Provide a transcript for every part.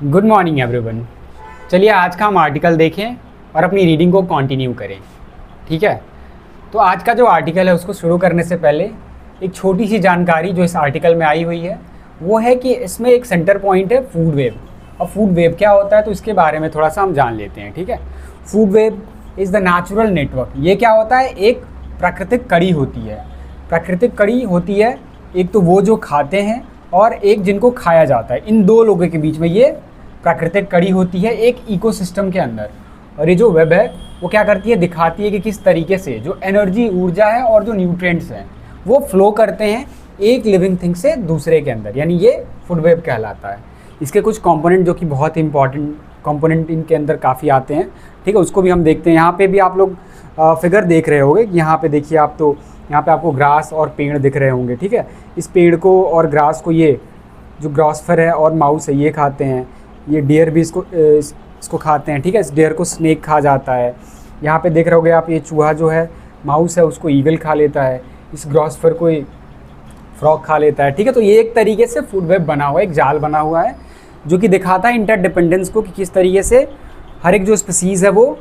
Good morning everyone. चलिए आज का हम आर्टिकल देखें और अपनी रीडिंग को कंटिन्यू करें। ठीक है, तो आज का जो आर्टिकल है उसको शुरू करने से पहले एक छोटी सी जानकारी जो इस आर्टिकल में आई हुई है वो है कि इसमें एक सेंटर पॉइंट है फूड वेब। और फूड वेब क्या होता है तो इसके बारे में थोड़ा सा हम जान लेते हैं। ठीक है, food web is the natural network. ये क्या होता है, एक प्राकृतिक कड़ी होती है। प्राकृतिक कड़ी होती है एक तो वो जो खाते हैं और एक जिनको खाया जाता है। इन दो लोगों के बीच में ये प्राकृतिक कड़ी होती है एक इकोसिस्टम के अंदर। और ये जो वेब है वो क्या करती है, दिखाती है कि किस तरीके से जो एनर्जी, ऊर्जा है और जो न्यूट्रिएंट्स हैं वो फ्लो करते हैं एक लिविंग थिंग से दूसरे के अंदर, यानी ये फूड वेब कहलाता है। इसके कुछ कंपोनेंट जो कि बहुत इंपॉर्टेंट कंपोनेंट इनके अंदर काफ़ी आते हैं। ठीक है, उसको भी हम देखते हैं। यहाँ पे भी आप लोग फिगर देख रहे होंगे कि यहाँ पे देखिए आप, तो यहाँ पे आपको ग्रास और पेड़ दिख रहे होंगे। ठीक है, इस पेड़ को और ग्रास को ये जो ग्रॉसफर है और माउस है ये खाते हैं। ये डियर भी इसको खाते हैं। ठीक है, इस डियर को स्नेक खा जाता है। यहाँ पे देख रहे होगे आप, ये चूहा जो है माउस है उसको ईगल खा लेता है। इस ग्रॉसफर को फ्रॉग खा लेता है। ठीक है, तो ये एक तरीके से फूड वेब बना हुआ है, एक जाल बना हुआ है जो कि दिखाता है इंटरडिपेंडेंस को, कि किस तरीके से हर एक जो स्पीसीज़ है वो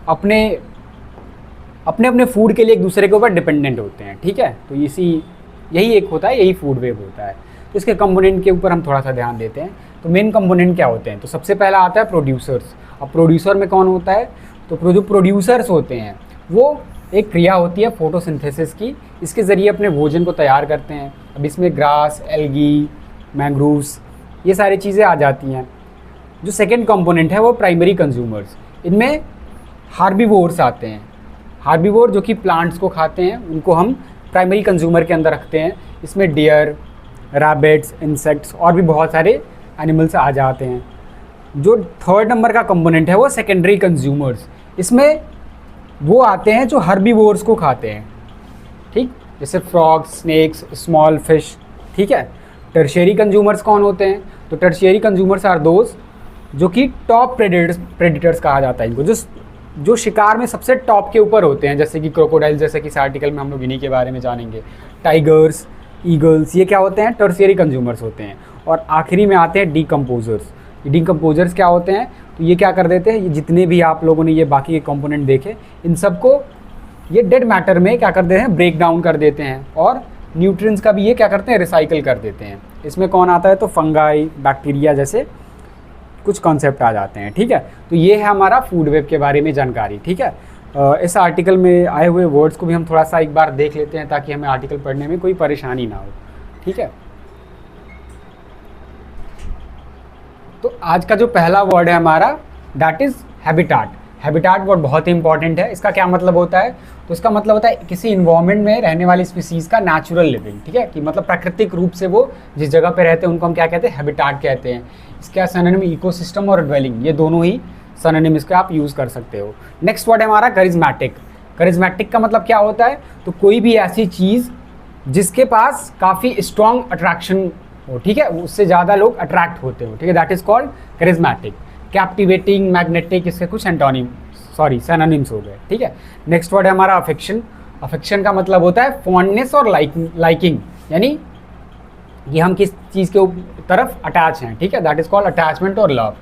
अपने अपने फूड के लिए एक दूसरे के ऊपर डिपेंडेंट होते हैं। ठीक है, तो यही एक होता है, यही फूड वेब होता है। तो इसके कंपोनेंट के ऊपर हम थोड़ा सा ध्यान देते हैं। तो मेन कंपोनेंट क्या होते हैं, तो सबसे पहला आता है प्रोड्यूसर्स। अब प्रोड्यूसर में कौन होता है, तो जो प्रोड्यूसर्स होते हैं वो एक क्रिया होती है फोटोसिंथेसिस की, इसके ज़रिए अपने भोजन को तैयार करते हैं। अब इसमें ग्रास, एल्गी, मैंग्रोव्स, ये सारी चीज़ें आ जाती हैं। जो सेकेंड कंपोनेंट है वो प्राइमरी कंज्यूमर्स। इनमें हार्बीवोर्स आते हैं। हार्बीवोर जो कि प्लांट्स को खाते हैं उनको हम प्राइमरी कंज्यूमर के अंदर रखते हैं। इसमें डियर, रैबिट्स, इंसेक्ट्स और भी बहुत सारे एनिमल्स आ जाते हैं। जो थर्ड नंबर का कंपोनेंट है वो सेकेंडरी कंज्यूमर्स। इसमें वो आते हैं जो हर्बीवोर्स को खाते हैं। ठीक, जैसे फ्रॉग्स, स्नेक्स, स्मॉल फिश। ठीक है, टर्शियरी कंज्यूमर्स कौन होते हैं, तो टर्शियरी कंज्यूमर्स आर दोज जो कि टॉप प्रेडिटर्स कहा जाता है इनको, जो शिकार में सबसे टॉप के ऊपर होते हैं, जैसे कि क्रोकोडाइल, जैसे कि इस आर्टिकल में हम लोग इन्हीं के बारे में जानेंगे। टाइगर्स, ईगल्स, ये क्या होते हैं, टर्शियरी कंज्यूमर्स होते हैं। और आखिरी में आते हैं डीकम्पोजर्स। डीकम्पोजर्स क्या होते हैं, तो ये क्या कर देते हैं, ये जितने भी आप लोगों ने ये बाकी के कंपोनेंट देखे इन सबको ये डेड मैटर में क्या कर देते हैं, ब्रेक डाउन कर देते हैं। और न्यूट्रिएंट्स का भी ये क्या करते हैं, रिसाइकिल कर देते हैं। इसमें कौन आता है, तो फंगाई, बैक्टीरिया जैसे कुछ कॉन्सेप्ट आ जाते हैं। ठीक है, तो ये है हमारा फूड वेब के बारे में जानकारी। ठीक है, इस आर्टिकल में आए हुए वर्ड्स को भी हम थोड़ा सा एक बार देख लेते हैं ताकि हमें आर्टिकल पढ़ने में कोई परेशानी ना हो। ठीक है, तो आज का जो पहला वर्ड है हमारा that is habitat. Habitat word बहुत ही इंपॉर्टेंट है। इसका क्या मतलब होता है, तो इसका मतलब होता है किसी इन्वायरमेंट में रहने वाली स्पीसीज़ का नेचुरल लिविंग। ठीक है, कि मतलब प्राकृतिक रूप से वो जिस जगह पे रहते हैं उनको हम क्या कहते हैं, हैबिटाट कहते हैं। इसका सिनोनिम इकोसिस्टम और ड्वेलिंग, ये दोनों ही सिनोनिम इसका आप यूज़ कर सकते हो। नेक्स्ट वर्ड है हमारा करिज्मेटिक। करिज्मेटिक का मतलब क्या होता है, तो कोई भी ऐसी चीज़ जिसके पास काफ़ी स्ट्रॉन्ग अट्रैक्शन हो। ठीक है, उससे ज़्यादा लोग अट्रैक्ट होते हो। ठीक है, that is called charismatic. Captivating, magnetic, इसके कुछ सिनोनिम्स हो गए। ठीक है, नेक्स्ट वर्ड है हमारा अफेक्शन। अफेक्शन का मतलब होता है फॉन्डनेस और लाइकिंग, यानी कि हम किस चीज़ के तरफ अटैच हैं। ठीक है, दैट इज़ कॉल्ड अटैचमेंट और लव।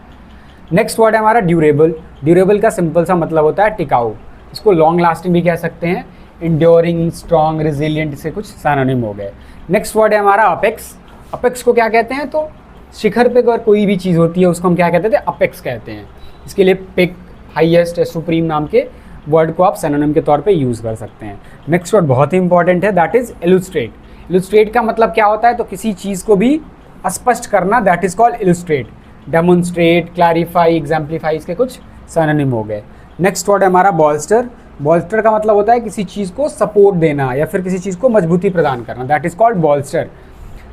नेक्स्ट वर्ड है हमारा ड्यूरेबल। ड्यूरेबल का सिंपल सा मतलब होता है टिकाऊ। इसको लॉन्ग लास्टिंग भी कह सकते हैं। इंड्योरिंग, स्ट्रॉन्ग, रिजिलियंट से कुछ सिनोनिम हो गए। नेक्स्ट वर्ड है हमारा अपेक्स। अपेक्स को क्या कहते हैं, तो शिखर पे अगर कोई भी चीज़ होती है उसको हम क्या कहते थे, अपेक्स कहते हैं। इसके लिए पिक, हाईएस्ट या सुप्रीम नाम के वर्ड को आप सिनोनिम के तौर पे यूज़ कर सकते हैं। नेक्स्ट वर्ड बहुत ही इंपॉर्टेंट है, दैट इज़ इलुस्ट्रेट। इलुस्ट्रेट का मतलब क्या होता है, तो किसी चीज़ को भी स्पष्ट करना, that is called illustrate. Demonstrate, clarify, exemplify, इसके कुछ सिनोनिम हो गए। नेक्स्ट वर्ड है हमारा बॉल्स्टर। बॉल्स्टर का मतलब होता है किसी चीज़ को सपोर्ट देना या फिर किसी चीज़ को मजबूती प्रदान करना, that is called बॉल्स्टर।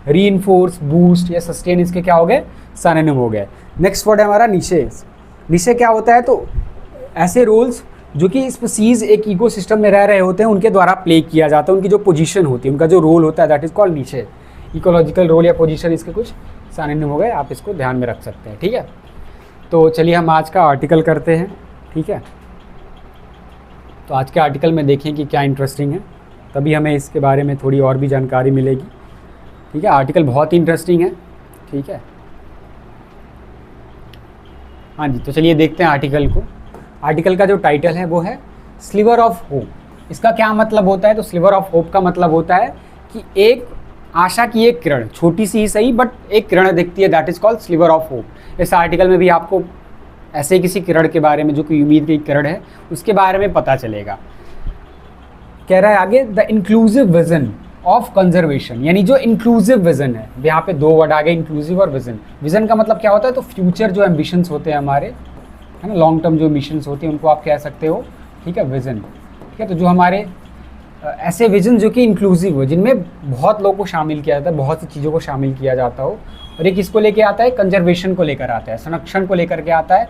Reinforce, boost या सस्टेन, इसके क्या हो गए, सिनोनिम हो गए। नेक्स्ट वर्ड है हमारा निशे। निशे क्या होता है, तो ऐसे रोल्स जो कि स्पीसीज एक इकोसिस्टम में रह रहे होते हैं उनके द्वारा प्ले किया जाता है। उनकी जो पोजीशन होती है, उनका जो रोल होता है, that is called niche. Ecological role या पोजीशन, इसके कुछ सिनोनिम हो गए, आप इसको ध्यान में रख सकते हैं। ठीक है, तो चलिए हम आज का आर्टिकल करते हैं। ठीक है, तो आज के आर्टिकल में देखें कि क्या इंटरेस्टिंग है, तभी हमें इसके बारे में थोड़ी और भी जानकारी मिलेगी। ठीक है, आर्टिकल बहुत ही इंटरेस्टिंग है। ठीक है, हाँ जी, तो चलिए देखते हैं आर्टिकल को। आर्टिकल का जो टाइटल है वो है स्लिवर ऑफ होप। इसका क्या मतलब होता है? तो स्लिवर ऑफ होप का मतलब होता है कि एक आशा की एक किरण, छोटी सी ही सही बट एक किरण दिखती है, that is called sliver of hope. इस आर्टिकल में भी आपको ऐसे किसी किरण के बारे में, जो कि उम्मीद की किरण है, उसके बारे में पता चलेगा। कह रहा है आगे, the inclusive vision of conservation, यानी जो इंक्लूसिव विजन है, यहाँ पे दो वर्ड आ गए, इंक्लूसिव और विजन। विजन का मतलब क्या होता है? तो फ्यूचर जो एम्बिशंस होते हैं हमारे, है ना, लॉन्ग टर्म जो मिशंस होते हैं, उनको आप कह सकते हो, ठीक है, विजन। ठीक है, तो जो हमारे ऐसे विजन जो कि इंक्लूसिव हो, जिनमें बहुत लोगों को शामिल किया जाता है, बहुत सी चीज़ों को शामिल किया जाता हो। और एक किसको लेके आता है? कंजर्वेशन को लेकर आता है, संरक्षण को लेकर के आता है।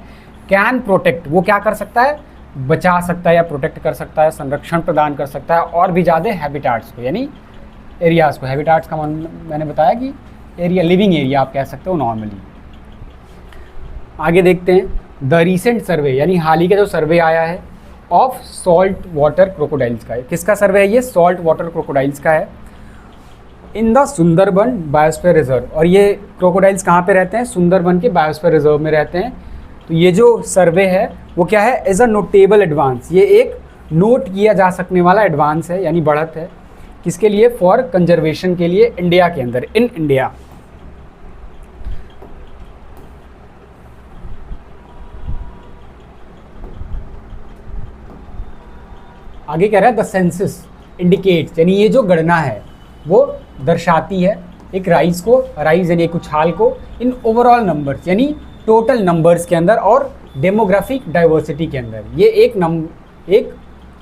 कैन प्रोटेक्ट, वो क्या कर सकता है? बचा सकता है या प्रोटेक्ट कर सकता है, संरक्षण प्रदान कर सकता है, और भी ज़्यादा हैबिटाट्स को, यानी एरियाज़ को। हैबिटाट्स का मैंने बताया कि एरिया, लिविंग एरिया आप कह सकते हो नॉर्मली। आगे देखते हैं, द रीसेंट सर्वे, यानी हाल ही का जो सर्वे आया है ऑफ सॉल्ट वाटर क्रोकोडाइल्स का है। किसका सर्वे है ये? सॉल्ट वाटर क्रोकोडाइल्स का है, in the Sundarban biosphere reserve. और ये क्रोकोडाइल्स कहाँ पे रहते हैं? सुंदरबन के बायोस्फीयर रिजर्व में रहते हैं। तो ये जो सर्वे है वो क्या है? एज अ नोटेबल एडवांस, ये एक नोट किया जा सकने वाला एडवांस है, यानी बढ़त है। किसके लिए? फॉर कंजर्वेशन के लिए, इंडिया के अंदर, इन इंडिया। आगे कह रहा है, द सेंसस इंडिकेट्स, यानी ये जो गणना है वो दर्शाती है एक राइज को, राइज यानी एक उछाल को, इन ओवरऑल नंबर्स, यानी टोटल नंबर्स के अंदर और डेमोग्राफिक डाइवर्सिटी के अंदर। ये एक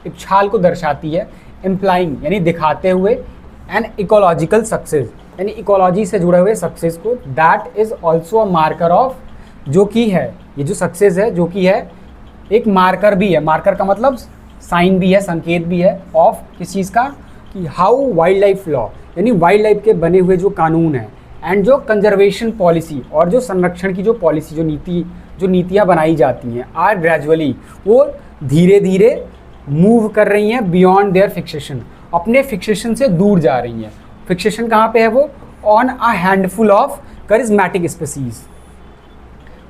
उछाल को दर्शाती है, इम्प्लाइंग यानी दिखाते हुए, एन इकोलॉजिकल सक्सेस, यानी इकोलॉजी से जुड़े हुए सक्सेस को, that is also a marker of, जो कि है, ये जो सक्सेस है जो कि है एक मार्कर भी है। मार्कर का मतलब साइन भी है, संकेत भी है, ऑफ किस चीज़ का? कि हाउ वाइल्ड लाइफ लॉ, यानी वाइल्ड लाइफ के बने हुए जो कानून हैं, एंड जो कंजर्वेशन पॉलिसी, और जो संरक्षण की जो पॉलिसी, जो नीतियाँ बनाई जाती हैं, आर ग्रेजुअली, वो धीरे धीरे मूव कर रही हैं बियॉन्ड देयर फिक्सेशन, अपने फिक्सेशन से दूर जा रही हैं। फिक्सेशन कहाँ पे है वो? On a handful of charismatic species,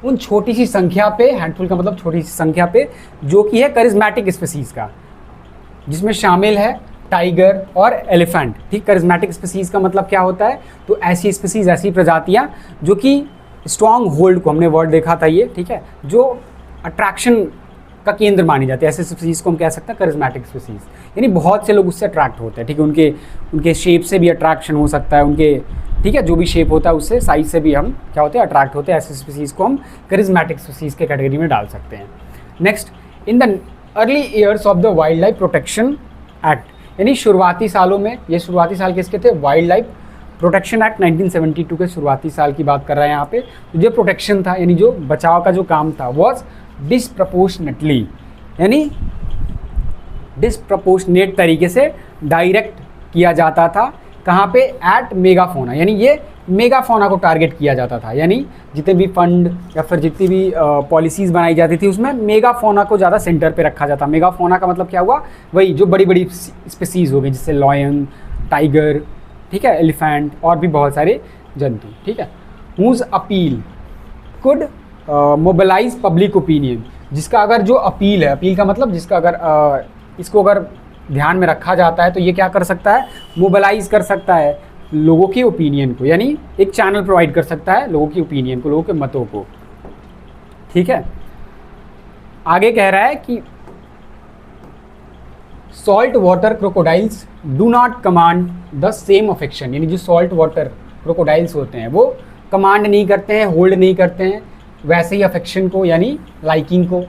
उन छोटी सी संख्या पे, हैंडफुल का मतलब छोटी सी संख्या पे, जो कि है करिज्मेटिक स्पीसीज का, जिसमें शामिल है टाइगर और एलिफेंट। ठीक, करिज्मेटिक स्पीसीज का मतलब क्या होता है? तो ऐसी स्पीसीज, ऐसी प्रजातियां जो कि स्ट्रॉन्ग होल्ड को, हमने वर्ड देखा था ये, ठीक है, जो अट्रैक्शन का केंद्र मानी जाती है, ऐसे स्पीसीज को हम कह सकते हैं करिज्मेटिक स्पीसीज। यानी बहुत से लोग उससे अट्रैक्ट होते हैं। ठीक है, उनके शेप से भी अट्रैक्शन हो सकता है, उनके, ठीक है, जो भी शेप होता है उससे, साइज से भी हम क्या होते हैं? अट्रैक्ट होते हैं। ऐसे स्पीसीज को हम करिज्मेटिक स्पीसीज के कैटेगरी में डाल सकते हैं। Next, in the early years of the wild life protection act, यानी शुरुआती सालों में, ये शुरुआती साल किसके थे? वाइल्ड लाइफ प्रोटेक्शन एक्ट 1972 के शुरुआती साल की बात कर रहा है यहाँ पे। तो जो प्रोटेक्शन था, यानी जो बचाव का जो काम था, वॉज डिसप्रपोर्शनेटली, यानी डिसप्रपोर्शनेट तरीके से डायरेक्ट किया जाता था। कहाँ पे? एट मेगाफोना, यानी ये मेगाफोना को टारगेट किया जाता था। यानी जितने भी फंड या फिर जितनी भी पॉलिसीज़ बनाई जाती थी, उसमें मेगाफोना को ज़्यादा सेंटर पे रखा जाता। मेगाफोना का मतलब क्या हुआ? वही जो बड़ी बड़ी स्पीसीज़ हो गई, जैसे लॉयन, टाइगर, ठीक है, एलिफेंट, और भी बहुत सारे जंतु। ठीक है, whose appeal could mobilise public opinion, जिसका अगर जो अपील है, अपील का मतलब जिसका अगर इसको अगर ध्यान में रखा जाता है तो ये क्या कर सकता है? मोबिलाइज कर सकता है लोगों की ओपिनियन को, यानी एक चैनल प्रोवाइड कर सकता है लोगों की ओपिनियन को, लोगों के मतों को। ठीक है, आगे कह रहा है कि salt water crocodiles do not command the same affection, यानी जो सॉल्ट वाटर क्रोकोडाइल्स होते हैं वो कमांड नहीं करते हैं, होल्ड नहीं करते हैं वैसे ही अफेक्शन को, यानी लाइकिंग को।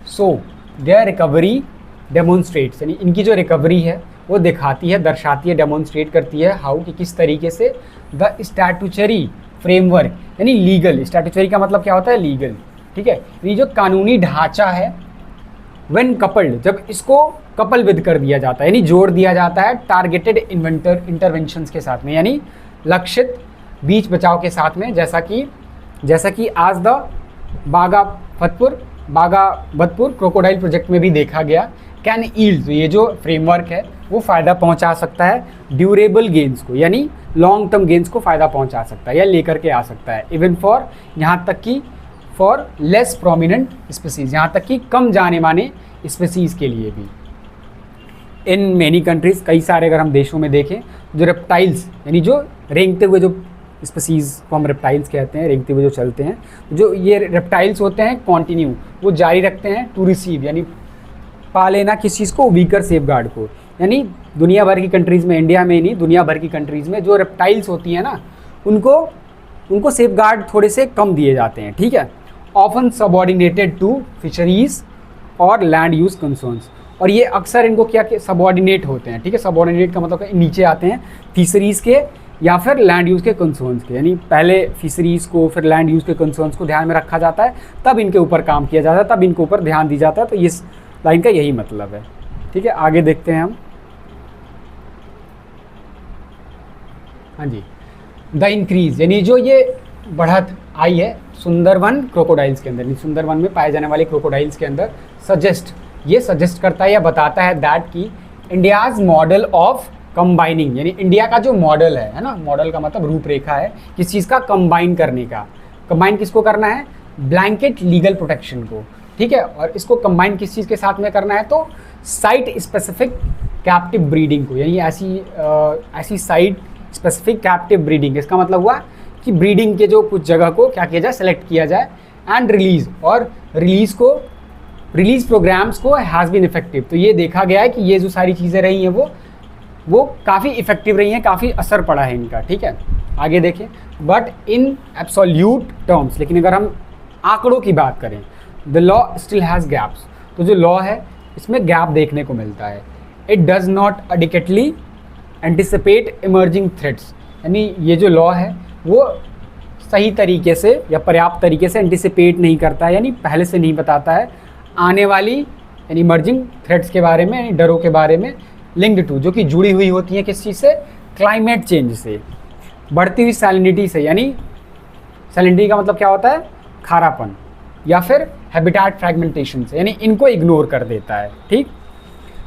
सो देयर रिकवरी डेमोन्स्ट्रेट्स, यानी इनकी जो रिकवरी है वो दिखाती है, दर्शाती है, डेमोन्स्ट्रेट करती है हाउ, कि किस तरीके से द स्टैट्यूटरी फ्रेमवर्क, यानी लीगल, स्टैट्यूटरी का मतलब क्या होता है? लीगल। ठीक है, ये जो कानूनी ढांचा है, व्हेन कपल्ड, जब इसको कपल विद कर दिया जाता है, यानी जोड़ दिया जाता है टारगेटेड इंटरवेंशंस के साथ में, यानी लक्षित बीच बचाव के साथ में, जैसा कि आज द बागावतपुर क्रोकोडाइल प्रोजेक्ट में भी देखा गया। कैन ईल्ड, ये जो फ्रेमवर्क है वो फ़ायदा पहुंचा सकता है ड्यूरेबल गेंस को, यानी लॉन्ग टर्म गेंस को फ़ायदा पहुंचा सकता है या लेकर के आ सकता है। इवन फॉर, यहाँ तक कि फॉर लेस प्रोमिनेंट स्पीसीज, यहाँ तक कि कम जाने माने स्पीसीज के लिए भी। इन मैनी कंट्रीज़, कई सारे अगर हम देशों में देखें, जो रेप्टाइल्स यानी जो रेंगते हुए जो स्पीसीज़ को हम रेप्टाइल्स कहते हैं, रेंगते हुए जो चलते हैं, जो ये रेप्टाइल्स होते हैं कॉन्टिन्यू वो जारी रखते हैं टू रिसीव, यानी पा लेना किस चीज़ को, वीकर सेफ गार्ड को। यानी दुनिया भर की कंट्रीज़ में, इंडिया में ही नहीं, दुनिया भर की कंट्रीज़ में जो रेप्टाइल्स होती हैं ना, उनको सेफ गार्ड थोड़े से कम दिए जाते हैं, ठीक है। ऑफन सबऑर्डिनेटेड टू फिशरीज़ और लैंड यूज़ कंसर्न्स, और ये अक्सर इनको क्या सबऑर्डिनेट होते हैं, ठीक है। सबऑर्डिनेट का मतलब नीचे आते हैं फिशरीज़ के या फिर लैंड यूज़ के कंसर्न्स के, यानी पहले फिशरीज़ को फिर लैंड यूज़ के कंसर्न्स को ध्यान में रखा जाता है, तब इनके ऊपर काम किया जाता है, तब इनके ऊपर ध्यान दिया जाता है। तो इस लाइन का यही मतलब है, ठीक है। आगे देखते हैं हम। हाँ जी, द इंक्रीज, यानी जो ये बढ़त आई है सुंदरवन क्रोकोडाइल्स के अंदर, यानी सुंदरवन में पाए जाने वाले क्रोकोडाइल्स के अंदर, ये सजेस्ट करता है या बताता है दैट कि इंडियाज़ मॉडल ऑफ कंबाइनिंग, यानी इंडिया का जो मॉडल है ना, मॉडल का मतलब रूपरेखा है किस चीज़ का, कंबाइन करने का। कंबाइन किसको करना है, ब्लैंकेट लीगल प्रोटेक्शन को, ठीक है। और इसको कंबाइन किस चीज़ के साथ में करना है, तो साइट स्पेसिफिक कैप्टिव ब्रीडिंग को, यानी ऐसी साइट स्पेसिफिक कैप्टिव ब्रीडिंग। इसका मतलब हुआ कि ब्रीडिंग के जो कुछ जगह को क्या किया जाए, सेलेक्ट किया जाए, एंड रिलीज़, और रिलीज़ प्रोग्राम्स को हैज़ बीन इफेक्टिव। तो ये देखा गया है कि ये जो सारी चीज़ें रही हैं वो काफ़ी इफेक्टिव रही हैं, काफ़ी असर पड़ा है इनका, ठीक है। आगे देखें, बट इन एब्सोल्यूट टर्म्स, लेकिन अगर हम आंकड़ों की बात करें, the law still has gaps, तो जो लॉ है इसमें गैप देखने को मिलता है। It does not adequately anticipate emerging threats, यानी ये जो लॉ है वो सही तरीके से या पर्याप्त तरीके से एंटिसिपेट नहीं करता है, यानी पहले से नहीं बताता है आने वाली यानी इमर्जिंग थ्रेट्स के बारे में, यानी डरों के बारे में, लिंक्ड टू, जो कि जुड़ी हुई होती हैं किस चीज़ से, क्लाइमेट चेंज से, बढ़ती हुई सैलिनिटी से, यानी सैलिनिटी का मतलब क्या होता है, खारापन, या फिर हैबिटेट फ्रैगमेंटेशन से, यानी इनको इग्नोर कर देता है, ठीक।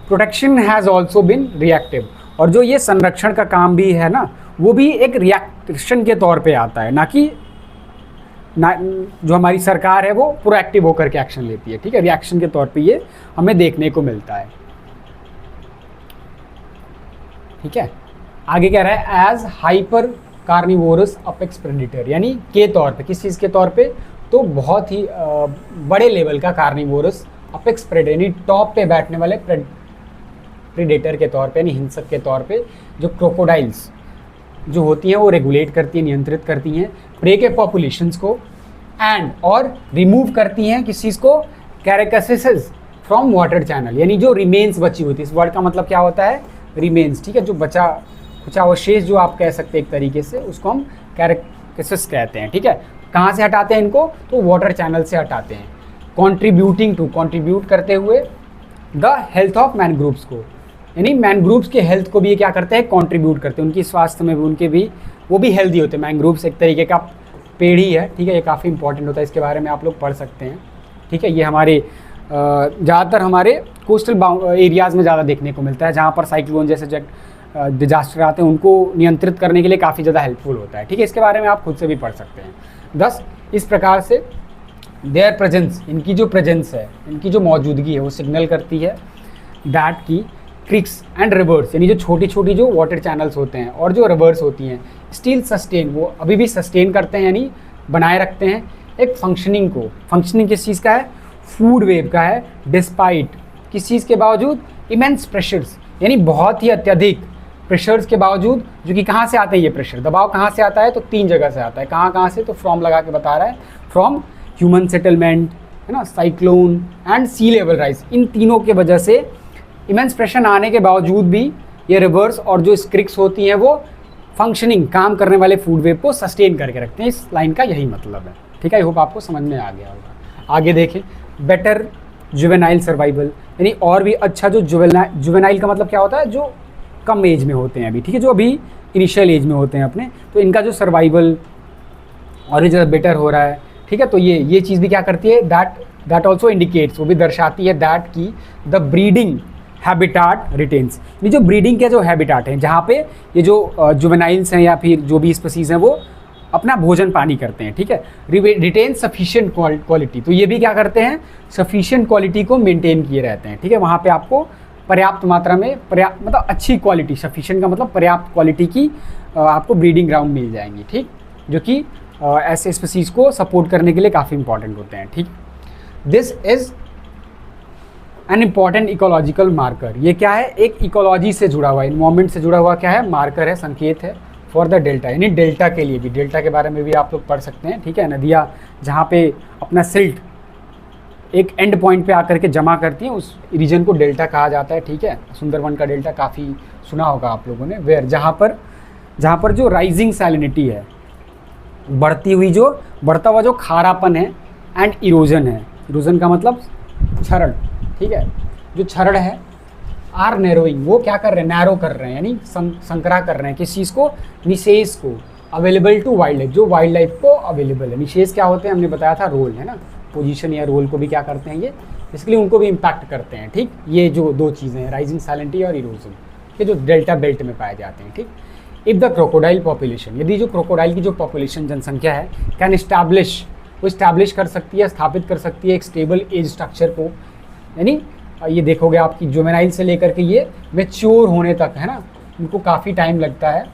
Protection has also been reactive, और जो ये संरक्षण का काम भी है ना, वो भी एक रिएक्शन के तौर पे आता है, ना कि जो हमारी सरकार है वो प्रोएक्टिव होकर के एक्शन लेती है, ठीक है। रिएक्शन के तौर पे ये हमें देखने को मिलता है, ठीक है। आगे कह रहा है as hyper carnivorous apex predator, यानी के तौर पे, किस चीज़ के तौर पे, तो बहुत ही बड़े लेवल का कार्निवोरस अपेक्स प्रेडेटर, यानी टॉप पे बैठने वाले प्रेडेटर के तौर पे, यानी हिंसक के तौर पे जो क्रोकोडाइल्स जो होती हैं वो रेगुलेट करती हैं, नियंत्रित करती हैं प्रे के पॉपुलेशंस को, एंड और रिमूव करती हैं किस चीज़ को, कैरेकसेस फ्रॉम वाटर चैनल, यानी जो रिमेन्स बची होती है, इस वर्ड का मतलब क्या होता है, रिमेन्स, ठीक है। जो बचा कुछ अवशेष जो आप कह सकते हैं एक तरीके से, उसको हम कैरेकसेस कहते हैं, ठीक है। कहाँ से हटाते हैं इनको, तो वाटर चैनल से हटाते हैं। कंट्रीब्यूट करते हुए द हेल्थ ऑफ मैनग्रूव्स को, यानी मैनग्रूव्स के हेल्थ को भी ये क्या करते हैं, कंट्रीब्यूट करते हैं, उनकी स्वास्थ्य में भी उनके भी वो भी हेल्दी होते हैं। मैनग्रूव्स एक तरीके का पेड़ ही है, ठीक है। ये काफ़ी इंपॉर्टेंट होता है, इसके बारे में आप लोग पढ़ सकते हैं, ठीक है। ये हमारे ज़्यादातर हमारे कोस्टल एरियाज़ में ज़्यादा देखने को मिलता है, जहाँ पर साइक्लोन जैसे डिजास्टर आते हैं, उनको नियंत्रित करने के लिए काफ़ी ज़्यादा हेल्पफुल होता है, ठीक है। इसके बारे में आप खुद से भी पढ़ सकते हैं। थस इस प्रकार से देयर प्रेजेंस, इनकी जो प्रेजेंस है, इनकी जो मौजूदगी है, वो सिग्नल करती है दैट की क्रिक्स एंड रिवर्स, यानी जो छोटी छोटी जो वाटर चैनल्स होते हैं और जो रिवर्स होती हैं, स्टिल सस्टेन, वो अभी भी सस्टेन करते हैं, यानी बनाए रखते हैं एक फंक्शनिंग को। फंक्शनिंग किस चीज़ का है, फूड वेव का है, डिस्पाइट किस चीज़ के बावजूद, इमेंस प्रेशर्स, यानी बहुत ही अत्यधिक प्रेशर्स के बावजूद, जो कि कहाँ से आते हैं ये प्रेशर, दबाव कहाँ से आता है, तो 3 जगह से आता है। कहाँ से, तो फ्रॉम लगा के बता रहा है, फ्रॉम ह्यूमन सेटलमेंट, है ना, cyclone and sea level rise, इन तीनों के वजह से इमेंस प्रेशर आने के बावजूद भी ये रिवर्स और जो स्क्रिक्स होती हैं वो फंक्शनिंग, काम करने वाले फूड वेव को सस्टेन करके रखते हैं। इस लाइन का यही मतलब है, ठीक है। आई होप आपको समझ में आ गया होगा। आगे देखें, बेटर जुवेनाइल सर्वाइवल, यानी और भी अच्छा जो जुवेनाइल का मतलब क्या होता है, जो कम एज में होते हैं अभी, ठीक है, जो अभी इनिशियल एज में होते हैं अपने, तो इनका जो सर्वाइवल और भी ज़्यादा बेटर हो रहा है, ठीक है। तो ये चीज़ भी क्या करती है, दैट ऑल्सो इंडिकेट्स, वो भी दर्शाती है दैट की द ब्रीडिंग हैबिटाट रिटेन्स, ये जो ब्रीडिंग के जो हैबिटाट हैं, जहाँ पे ये जो जुवेनाइल्स हैं या फिर जो भी स्पीसीज़ हैं वो अपना भोजन पानी करते हैं, ठीक है। रिटेन सफिशिएंट क्वालिटी, तो ये भी क्या करते हैं, सफिशिएंट क्वालिटी को मेंटेन किए रहते हैं, ठीक है। वहाँ पे आपको पर्याप्त मात्रा में मतलब अच्छी क्वालिटी, सफिशिएंट का मतलब पर्याप्त क्वालिटी की आपको ब्रीडिंग ग्राउंड मिल जाएंगी, ठीक, जो कि ऐसे स्पीसीज़ को सपोर्ट करने के लिए काफ़ी इंपॉर्टेंट होते हैं, ठीक। This is an important ecological marker, ये क्या है, एक इकोलॉजी से जुड़ा हुआ, इन्वायरमेंट से जुड़ा हुआ क्या है, मार्कर है, संकेत है फॉर द डेल्टा, यानी डेल्टा के लिए भी, डेल्टा के बारे में भी आप लोग पढ़ सकते हैं, ठीक है। नदियाँ जहाँ पे अपना सिल्ट एक एंड पॉइंट पे आकर के जमा करती हैं, उस रीजन को डेल्टा कहा जाता है, ठीक है। सुंदरवन का डेल्टा काफ़ी सुना होगा आप लोगों ने, वेयर जहाँ पर जो राइजिंग सैलिनिटी है, बढ़ता हुआ जो खारापन है, एंड इरोजन है, इरोजन का मतलब क्षरण, ठीक है, जो क्षरण है, आर नैरोइंग, वो क्या कर रहे हैं, नैरो कर रहे हैं, यानी संकरा कर रहे हैं किस चीज़ को, निशेष को, अवेलेबल टू वाइल्ड लाइफ, जो वाइल्ड लाइफ को अवेलेबल है। निशेष क्या होते हैं, हमने बताया था, रोल है ना, पोजीशन या रोल को भी क्या करते हैं ये, इसलिए उनको भी इम्पैक्ट करते हैं, ठीक। ये जो दो चीज़ें हैं, राइजिंग सैलिनिटी और इरोजन, ये जो डेल्टा बेल्ट में पाए जाते हैं, ठीक। इफ़ द क्रोकोडाइल पॉपुलेशन, यदि जो क्रोकोडाइल की जो पॉपुलेशन, जनसंख्या है, कैन इस्टैब्लिश, वो इस्टैब्लिश कर सकती है, स्थापित कर सकती है एक स्टेबल एज स्ट्रक्चर को, यानी ये देखोगे आपकी जुवेनाइल से लेकर के ये मैच्योर होने तक, है ना, उनको काफ़ी टाइम लगता है।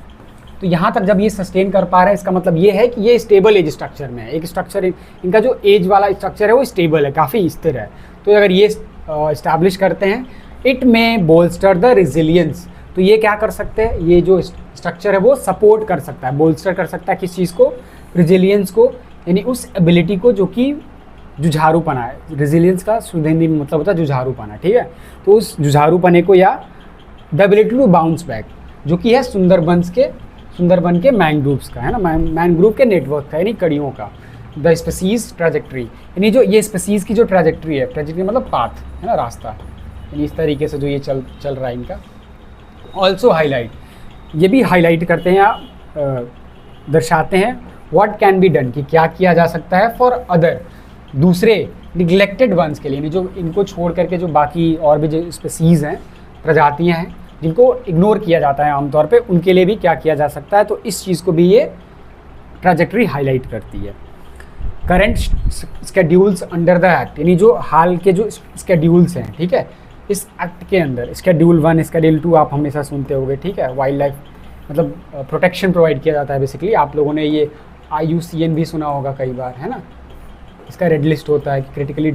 तो यहाँ तक जब ये सस्टेन कर पा रहा है, इसका मतलब ये है कि ये स्टेबल एज स्ट्रक्चर में है, एक स्ट्रक्चर, इनका जो एज वाला स्ट्रक्चर है वो स्टेबल है, काफ़ी स्थिर है। तो अगर ये इस्टेब्लिश करते हैं, इट में बोल्स्टर द रिजिलियंस, तो ये क्या कर सकते हैं, ये जो स्ट्रक्चर है वो सपोर्ट कर सकता है, बोल्स्टर कर सकता है किस चीज़ को, रिजिलियंस को, यानी उस एबिलिटी को जो कि जुझारूपना है। रेजिलियंस का सुधेंदी में मतलब होता है जुझारूपना, ठीक है। तो उस जुझारूपने को, या the ability to bounce back, जो कि है सुंदरबन के मैंग्रोव्स का, है ना, मैंग्रोव के नेटवर्क का, यानी कड़ियों का। द स्पीसीज ट्रैजेक्टरी, यानी जो ये स्पीसीज की जो ट्रैजेक्टरी है, ट्रैजेक्टरी मतलब पाथ, है ना, रास्ता, यानी इस तरीके से जो ये चल रहा है इनका। ऑल्सो हाईलाइट, ये भी हाईलाइट करते हैं या दर्शाते हैं व्हाट कैन बी डन, कि क्या किया जा सकता है, फॉर अदर, दूसरे निगलेक्टेड वंस के लिए, यानी जो इनको छोड़ करके जो बाकी और भी जो स्पीसीज़ हैं, प्रजातियां हैं, जिनको इग्नोर किया जाता है आमतौर पे, उनके लिए भी क्या किया जा सकता है। तो इस चीज़ को भी ये ट्रैजेक्टरी हाईलाइट करती है। Current schedules under the act, यानी जो हाल के जो स्केड्यूल्स हैं, ठीक है, इस एक्ट के अंदर, शेड्यूल 1, शेड्यूल 2 आप हमेशा सुनते होंगे, ठीक है। वाइल्ड लाइफ मतलब प्रोटेक्शन प्रोवाइड किया जाता है बेसिकली। आप लोगों ने ये IUCN भी सुना होगा कई बार, है ना, इसका रेड लिस्ट होता है कि क्रिटिकली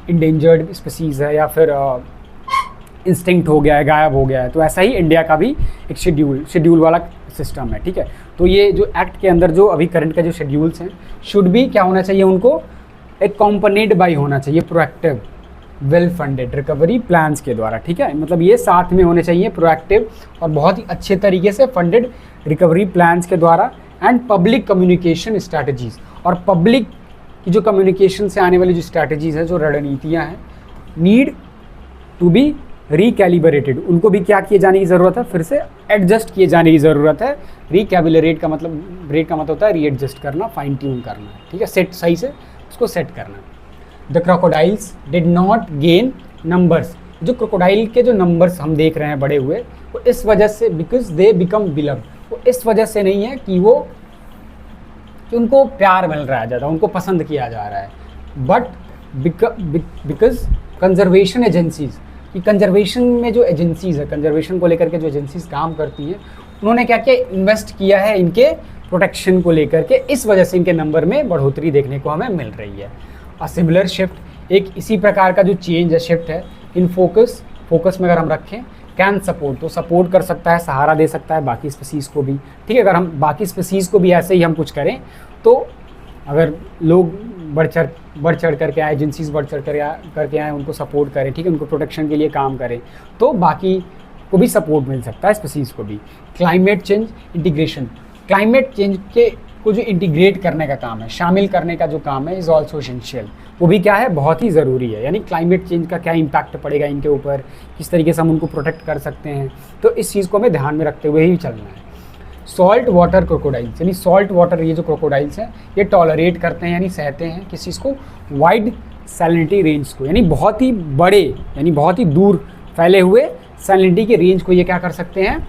इंडेंजर्ड स्पीसीज़ है, या फिर इंस्टिंक्ट हो गया है, गायब हो गया है। तो ऐसा ही इंडिया का भी एक शेड्यूल वाला सिस्टम है, ठीक है। तो ये जो एक्ट के अंदर जो अभी करंट का जो शेड्यूल्स हैं, शुड भी क्या होना चाहिए, उनको एक कॉम्पोनेंट बाई होना चाहिए proactive well funded recovery plans के द्वारा, ठीक है। मतलब ये साथ में होने चाहिए प्रोएक्टिव और बहुत ही अच्छे तरीके से फंडेड रिकवरी प्लान्स के द्वारा, एंड पब्लिक कम्युनिकेशन स्ट्रैटेजीज़, और पब्लिक की जो कम्युनिकेशन से आने वाली जो स्ट्रैटेजीज़ हैं, जो रणनीतियाँ हैं, नीड टू बी रिकैलिब्रेटेड, उनको भी क्या किए जाने की ज़रूरत है, फिर से एडजस्ट किए जाने की ज़रूरत है। रिकैबिलरेट का मतलब, ब्रेक का मतलब होता है रीएडजस्ट करना, फाइन ट्यून करना, ठीक है, सेट, सही से उसको सेट करना। The crocodiles did not gain numbers, जो क्रोकोडाइल के जो नंबर्स हम देख रहे हैं बड़े हुए, वो इस वजह से, बिकॉज दे बिकम बिलव्ड, वो इस वजह से नहीं है कि उनको प्यार मिल रहा है ज़्यादा, उनको पसंद किया जा रहा है, बट बिकॉज कंजर्वेशन एजेंसीज़, कि कंजर्वेशन में जो एजेंसीज़ है, कंजर्वेशन को लेकर के जो एजेंसीज़ काम करती हैं, उन्होंने क्या किया, इन्वेस्ट किया है इनके प्रोटेक्शन को लेकर के, इस वजह से इनके नंबर में बढ़ोतरी देखने को हमें मिल रही है। अ सिमिलर शिफ्ट, एक इसी प्रकार का जो चेंज है, शिफ्ट है इन फोकस में अगर हम रखें, कैन सपोर्ट, तो सपोर्ट कर सकता है, सहारा दे सकता है बाकी स्पीसीज़ को भी, ठीक है। अगर हम बाकी स्पीसीज़ को भी ऐसे ही हम कुछ करें, तो अगर लोग बढ़ चढ़ करके आए, एजेंसीज बढ़ चढ़ करके आए, उनको सपोर्ट करें, ठीक है, उनको प्रोटेक्शन के लिए काम करें, तो बाकी को भी सपोर्ट मिल सकता है, स्पीसीज़ को भी। Climate change integration, climate change को जो इंटीग्रेट करने का काम है, शामिल करने का जो काम है, इज़ ऑल्सो एसेंशियल, वो भी क्या है, बहुत ही ज़रूरी है। यानी क्लाइमेट चेंज का क्या इम्पैक्ट पड़ेगा इनके ऊपर, किस तरीके से हम उनको प्रोटेक्ट कर सकते हैं, तो इस चीज़ को हमें ध्यान में रखते हुए ही चलना है। सॉल्ट वाटर क्रोकोडाइल्स, यानी सॉल्ट वाटर, ये जो क्रोकोडाइल्स हैं, ये टॉलरेट करते हैं, यानी सहते हैं किस चीज़ को, वाइड सैलिनिटी रेंज को, यानी बहुत ही बड़े, यानी बहुत ही दूर फैले हुए सैलिनिटी के रेंज को ये क्या कर सकते हैं,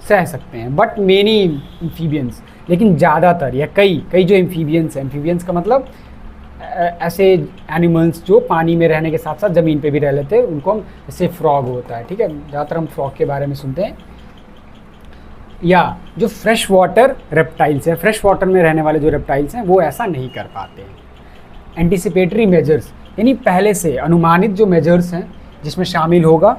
सह सकते हैं। बट मेनी एम्फीबियंस, लेकिन ज़्यादातर या कई कई जो एम्फीबियंस हैं, एम्फीबियंस का मतलब ऐसे एनिमल्स जो पानी में रहने के साथ साथ ज़मीन पे भी रह लेते हैं, उनको हम, जैसे फ्रॉग होता है, ठीक है, ज़्यादातर हम फ्रॉग के बारे में सुनते हैं, या जो फ्रेश वाटर रेप्टाइल्स हैं, फ्रेश वाटर में रहने वाले जो रेप्टाइल्स हैं वो ऐसा नहीं कर पाते हैं। एंटिसिपेटरी मेजर्स यानी पहले से अनुमानित जो मेजर्स हैं, जिसमें शामिल होगा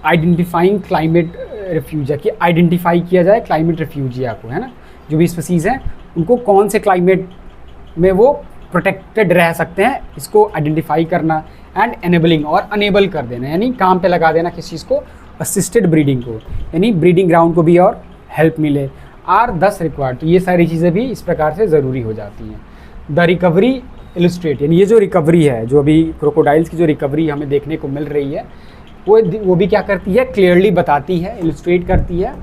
आइडेंटिफाइंग क्लाइमेट रिफ्यूजिया, कि आइडेंटिफाई किया जाए क्लाइमेट रिफ्यूजिया को, है ना, जो भी स्पीसीज़ हैं उनको कौन से क्लाइमेट में वो प्रोटेक्टेड रह सकते हैं, इसको आइडेंटिफाई करना, एंड एनेबलिंग और अनेबल कर देना, यानी काम पे लगा देना किस चीज़ को, असिस्टेड ब्रीडिंग को, यानी ब्रीडिंग ग्राउंड को भी और हेल्प मिले, आर 10 रिक्वायर्ड। तो ये सारी चीज़ें भी इस प्रकार से ज़रूरी हो जाती हैं। द रिकवरी इलस्ट्रेट, यानी ये जो रिकवरी है, जो अभी क्रोकोडाइल्स की जो रिकवरी हमें देखने को मिल रही है, वो भी क्या करती है, क्लियरली बताती है, इलस्ट्रेट करती है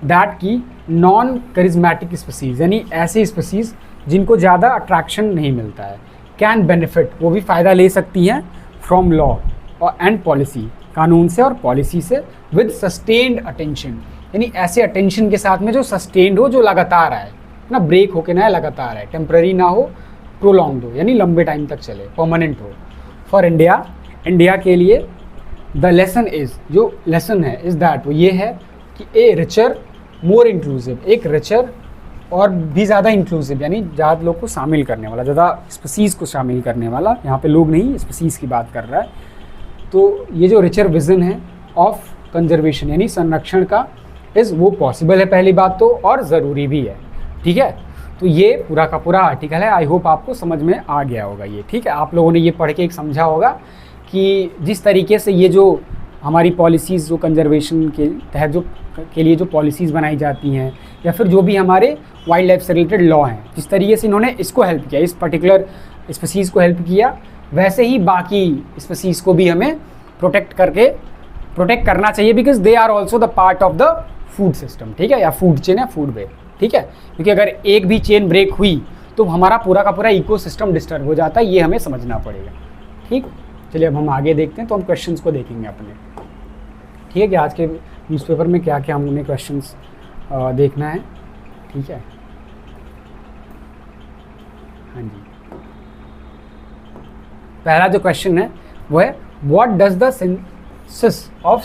दैट की नॉन करिज्मेटिक स्पीसीज़, यानी ऐसी स्पीसीज़ जिनको ज़्यादा अट्रैक्शन नहीं मिलता है, कैन बेनिफिट, वो भी फ़ायदा ले सकती हैं फ्रॉम लॉ और एंड पॉलिसी, कानून से और पॉलिसी से, विद सस्टेन्ड अटेंशन, यानी ऐसे अटेंशन के साथ में जो सस्टेन्ड हो, जो लगातार आए ना, ब्रेक होके ना, लगातार आए, टेम्प्रेरी ना हो, प्रोलॉन्ग्ड हो, यानी लंबे टाइम तक चले, परमानेंट हो। फॉर इंडिया, इंडिया के लिए द लेसन इज़, जो लेसन है इज़ दैट, वो ये है कि ए रिचर मोर इंक्लूसिव, एक रिचर और भी ज़्यादा इंक्लूसिव, यानी ज़्यादा लोग को शामिल करने वाला, ज़्यादा स्पीसीज़ को शामिल करने वाला, यहाँ पे लोग नहीं स्पीसीज़ की बात कर रहा है। तो ये जो रिचर विजन है ऑफ कंजर्वेशन यानी संरक्षण का, इज़ वो पॉसिबल है पहली बात तो, और ज़रूरी भी है, ठीक है। तो ये पूरा का पूरा आर्टिकल है, आई होप आपको समझ में आ गया होगा ये, ठीक है। आप लोगों ने ये पढ़ के एक समझा होगा कि जिस तरीके से ये जो हमारी पॉलिसीज़ जो कंजर्वेशन के तहत जो के लिए जो पॉलिसीज़ बनाई जाती हैं, या फिर जो भी हमारे वाइल्ड लाइफ से रिलेटेड लॉ हैं, जिस तरीके से इन्होंने इसको हेल्प किया, इस पर्टिकुलर स्पीसीज़ को हेल्प किया, वैसे ही बाकी स्पीसीज़ को भी हमें प्रोटेक्ट करना चाहिए, because they are also the part of the food system, ठीक है, या फूड चेन या फूड वे, ठीक है। क्योंकि अगर एक भी चेन ब्रेक हुई तो हमारा पूरा का पूरा इकोसिस्टम डिस्टर्ब हो जाता है, ये हमें समझना पड़ेगा, ठीक। चलिए अब हम आगे देखते हैं, तो हम क्वेश्चंस को देखेंगे अपने, ठीक है, कि आज के न्यूज़पेपर में क्या क्या हमने क्वेश्चंस देखना है, ठीक है। हाँ जी, पहला जो क्वेश्चन है वो है, what does the census of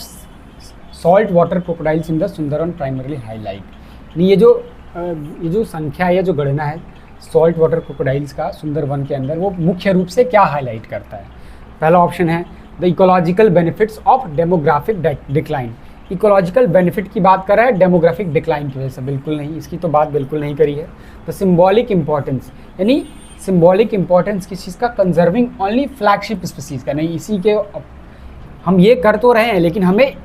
salt water crocodiles in the Sundarban primarily highlight. ये जो संख्या है, जो गणना है सॉल्ट वाटर क्रोकोडाइल्स का सुंदरवन के अंदर, वो मुख्य रूप से क्या हाईलाइट करता है। पहला ऑप्शन है the ecological benefits of demographic decline. Ecological benefit की बात कर रहा है डेमोग्राफिक डिक्लाइन की वजह से, बिल्कुल नहीं, इसकी तो बात बिल्कुल नहीं करी है। द सिम्बॉलिक इंपॉर्टेंस, यानी सिम्बॉलिक इंपॉर्टेंस किस चीज़ का, कंजर्विंग ओनली फ्लैगशिप स्पीसीज़ का, नहीं, इसी के हम ये कर तो रहे हैं, लेकिन हमें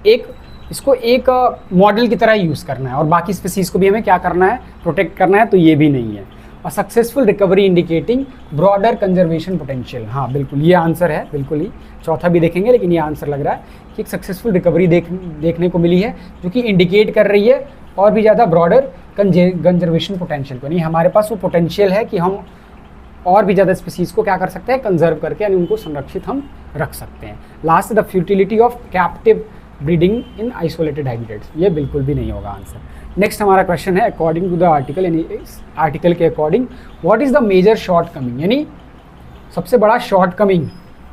इसको एक मॉडल की तरह यूज़ करना है, और बाकी स्पीसीज़ को भी हमें क्या करना है, प्रोटेक्ट करना है, तो ये भी नहीं है। और successful recovery indicating broader conservation potential, हाँ बिल्कुल ये आंसर है, बिल्कुल ही। चौथा भी देखेंगे, लेकिन ये आंसर लग रहा है कि एक सक्सेसफुल रिकवरी देखने को मिली है, जो कि इंडिकेट कर रही है और भी ज़्यादा ब्रॉडर कंजर्वेशन पोटेंशियल को, नहीं, हमारे पास वो पोटेंशियल है कि हम और भी ज़्यादा स्पीसीज़ को क्या कर सकते हैं, कंजर्व करके, यानी उनको संरक्षित हम रख सकते हैं। Last, the futility of captive breeding in isolated hybrids, ये बिल्कुल भी नहीं होगा आंसर। नेक्स्ट हमारा क्वेश्चन है, अकॉर्डिंग टू द आर्टिकल, यानी इस आर्टिकल के according, what is the major shortcoming, यानी सबसे बड़ा शॉर्ट कमिंग,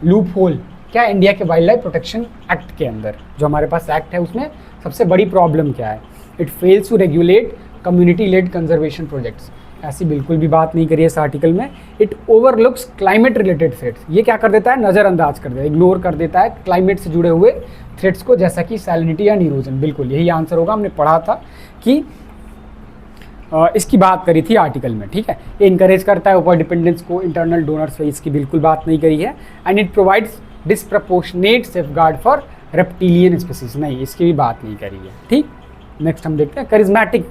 लूप होल क्या इंडिया के वाइल्ड लाइफ प्रोटेक्शन एक्ट के अंदर, जो हमारे पास एक्ट है, उसमें सबसे बड़ी प्रॉब्लम क्या है। It fails to regulate community led conservation projects, ऐसी बिल्कुल भी बात नहीं करी है इस आर्टिकल में। It overlooks climate related threats, ये क्या कर देता है, नज़रअंदाज कर देता है, इग्नोर कर देता है क्लाइमेट से जुड़े हुए थ्रेट्स को, जैसा कि सैलिनिटी या इरोजन, बिल्कुल यही आंसर होगा। हमने पढ़ा था कि इसकी बात करी थी आर्टिकल में, ठीक है। ये इंकरेज करता है ओवर डिपेंडेंस को, इंटरनल डोनर्स पे इसकी बिल्कुल बात नहीं करी है। And it provides disproportionate safeguard for reptilian species, नहीं, इसकी भी बात नहीं करी है, ठीक। नेक्स्ट हम देखते हैं, करिज्मेटिक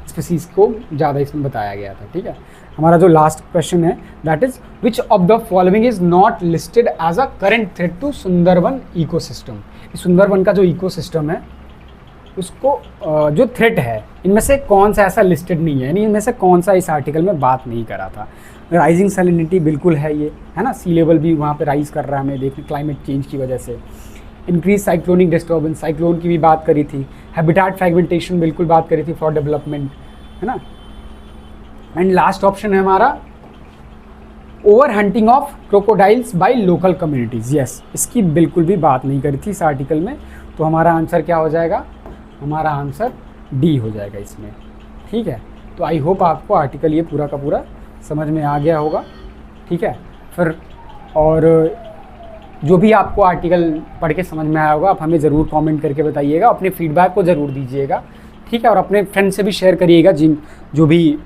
स्पीसीज को ज़्यादा इसमें बताया गया था, ठीक है। हमारा जो लास्ट क्वेश्चन है, that is which of the following is not listed as a current threat to Sundarban ecosystem. Sundarban का जो इकोसिस्टम है, उसको जो थ्रेट है, इनमें से कौन सा ऐसा लिस्टेड नहीं है, यानी इनमें से कौन सा इस आर्टिकल में बात नहीं करा था। राइजिंग सैलिनिटी बिल्कुल है ये, है ना, सी लेवल भी वहाँ पे राइज कर रहा है हमें देखने क्लाइमेट चेंज की वजह से। इंक्रीज साइक्लोनिक डिस्टर्बेंस, साइक्लोन की भी बात करी थी। हैबिटेट फ्रैगमेंटेशन बिल्कुल बात करी थी फॉर डेवलपमेंट। है ना। एंड लास्ट ऑप्शन है हमारा over hunting of crocodiles by local communities. Yes, इसकी बिल्कुल भी बात नहीं करी थी इस आर्टिकल में, तो हमारा आंसर क्या हो जाएगा, हमारा आंसर डी हो जाएगा इसमें। ठीक है, तो आई होप आपको आर्टिकल ये पूरा का पूरा समझ में आ गया होगा। ठीक है, फिर और जो भी आपको आर्टिकल पढ़ के समझ में आया होगा, आप हमें ज़रूर कमेंट करके बताइएगा, अपने फीडबैक को ज़रूर दीजिएगा। ठीक है, और अपने फ्रेंड से भी शेयर करिएगा जो भी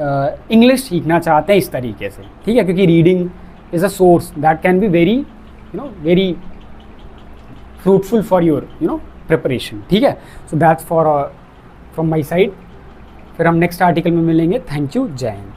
इंग्लिश सीखना चाहते हैं इस तरीके से। ठीक है, क्योंकि reading is a source that can be very very fruitful for your preparation. ठीक है, so that's for from my side. फिर हम नेक्स्ट आर्टिकल में मिलेंगे। थैंक यू, जय हिंद।